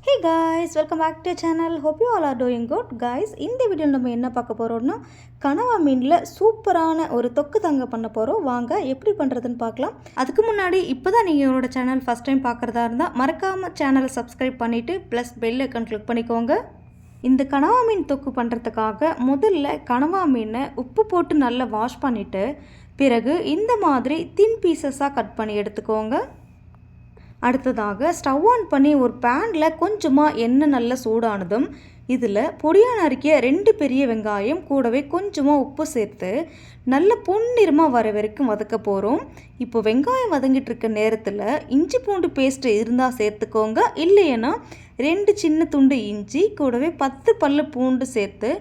Hey guys, welcome back to channel. Hope you all are doing good. Guys, இந்த வீடியோவில் நம்ம என்ன பார்க்க போகிறோம்னா கனவா மீனில் சூப்பரான ஒரு தொக்கு தாங்க பண்ண போகிறோம். வாங்க எப்படி பண்ணுறதுன்னு பார்க்கலாம். அதுக்கு முன்னாடி இப்போ தான் நீங்கள் என்னோட சேனல் ஃபஸ்ட் டைம் பார்க்குறதா இருந்தால் மறக்காமல் சேனலை சப்ஸ்கிரைப் பண்ணிவிட்டு ப்ளஸ் பெல் ஐக்கான் கிளிக் பண்ணிக்கோங்க. இந்த கனவா மீன் தொக்கு பண்ணுறதுக்காக முதல்ல கனவா மீனை உப்பு போட்டு நல்லா வாஷ் பண்ணிவிட்டு பிறகு இந்த மாதிரி தின் பீசஸாக கட் பண்ணி எடுத்துக்கோங்க. அடுத்ததாக ஸ்டவ் ஆன் பண்ணி ஒரு பேனில் கொஞ்சமாக எண்ணெய் நல்லா சூடானதும் இதில் பொடியாக நறுக்கிய 2 பெரிய வெங்காயம் கூடவே கொஞ்சமாக உப்பு சேர்த்து நல்ல பொன்னிறமாக வர வரைக்கும் வதக்க போகிறோம். இப்போ வெங்காயம் வதங்கிட்டு இருக்க நேரத்தில் இஞ்சி பூண்டு பேஸ்ட்டு இருந்தால் சேர்த்துக்கோங்க. இல்லைன்னா 2 சின்ன துண்டு இஞ்சி கூடவே 10 பல்லு பூண்டு சேர்த்து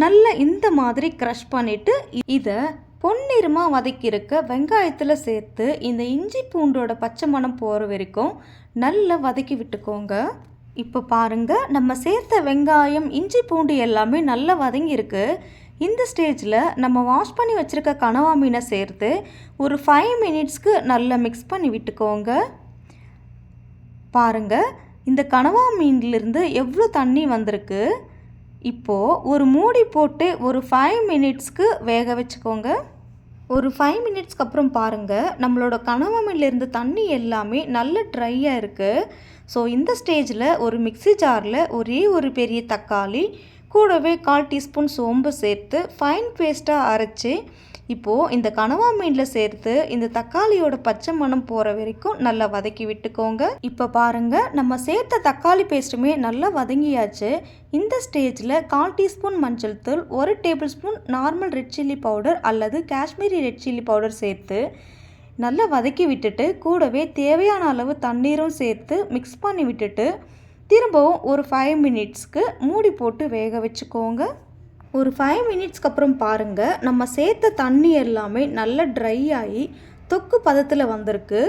நல்லா இந்த மாதிரி க்ரஷ் பண்ணிவிட்டு இதை பொன்னிறமாக வதக்கியிருக்க வெங்காயத்தில் சேர்த்து இந்த இஞ்சி பூண்டோட பச்சை மணம் போகிற வரைக்கும் நல்லா வதக்கி விட்டுக்கோங்க. இப்போ பாருங்கள், நம்ம சேர்த்த வெங்காயம் இஞ்சி பூண்டு எல்லாமே நல்லா வதங்கியிருக்கு. இந்த ஸ்டேஜில் நம்ம வாஷ் பண்ணி வச்சுருக்க கனவா மீனை சேர்த்து ஒரு 5 மினிட்ஸ்க்கு நல்லா மிக்ஸ் பண்ணி விட்டுக்கோங்க. பாருங்கள், இந்த கனவா மீன்லேருந்து எவ்வளோ தண்ணி வந்திருக்கு. இப்போது ஒரு மூடி போட்டு ஒரு 5 மினிட்ஸ்க்கு வேக வச்சுக்கோங்க. ஒரு 5 மினிட்ஸ்க்கு அப்புறம் பாருங்கள், நம்மளோட கனவா மீன்லேருந்து தண்ணி எல்லாமே நல்ல ட்ரையாக இருக்குது. ஸோ இந்த ஸ்டேஜில் ஒரு மிக்ஸி ஜாரில் ஒரே ஒரு பெரிய தக்காளி கூடவே 1/4 டீஸ்பூன் சோம்பு சேர்த்து ஃபைன் பேஸ்ட்டாக அரைச்சி இப்போது இந்த கனவா மீனில் சேர்த்து இந்த தக்காளியோட பச்சை மணம் போகிற வரைக்கும் நல்லா வதக்கி விட்டுக்கோங்க. இப்போ பாருங்கள், நம்ம சேர்த்த தக்காளி பேஸ்ட்டுமே நல்லா வதங்கியாச்சு. இந்த ஸ்டேஜில் 1/4 டீஸ்பூன் மஞ்சள் தூள், 1 table spoon normal red chilli powder அல்லது காஷ்மீரி ரெட் சில்லி பவுடர் சேர்த்து நல்லா வதக்கி விட்டுட்டு கூடவே தேவையான அளவு தண்ணீரும் சேர்த்து மிக்ஸ் பண்ணி விட்டுட்டு திரும்பவும் ஒரு 5 மினிட்ஸ்க்கு மூடி போட்டு வேக வச்சுக்கோங்க. ஒரு 5 மினிட்ஸ்க்கு அப்புறம் பாருங்கள், நம்ம சேர்த்த தண்ணி எல்லாமே நல்லா ட்ரை ஆகி தொக்கு பதத்தில் வந்திருக்கு.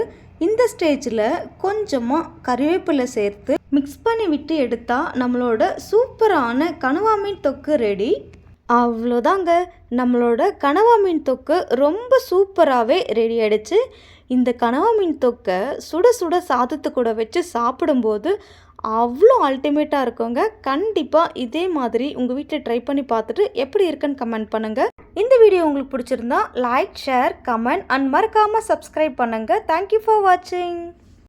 இந்த ஸ்டேஜில் கொஞ்சமாக கறிவேப்பிலை சேர்த்து மிக்ஸ் பண்ணி விட்டு எடுத்தால் நம்மளோட சூப்பரான கனவா மீன் தொக்கு ரெடி. அவ்வளோதாங்க, நம்மளோட கனவா மீன் தொக்கு ரொம்ப சூப்பராகவே ரெடி ஆகிடுச்சு. இந்த கனவா மீன் தொக்கை சுட சுட சாதத்து கூட வச்சு சாப்பிடும்போது அவ்வளோ அல்டிமேட்டாக இருக்குங்க. கண்டிப்பாக இதே மாதிரி உங்கள் வீட்டில் ட்ரை பண்ணி பார்த்துட்டு எப்படி இருக்குன்னு கமெண்ட் பண்ணுங்கள். இந்த வீடியோ உங்களுக்கு பிடிச்சிருந்தா லைக், ஷேர், கமெண்ட் அண்ட் மறக்காமல் சப்ஸ்கிரைப் பண்ணுங்கள். தேங்க்யூ ஃபார் வாட்சிங்.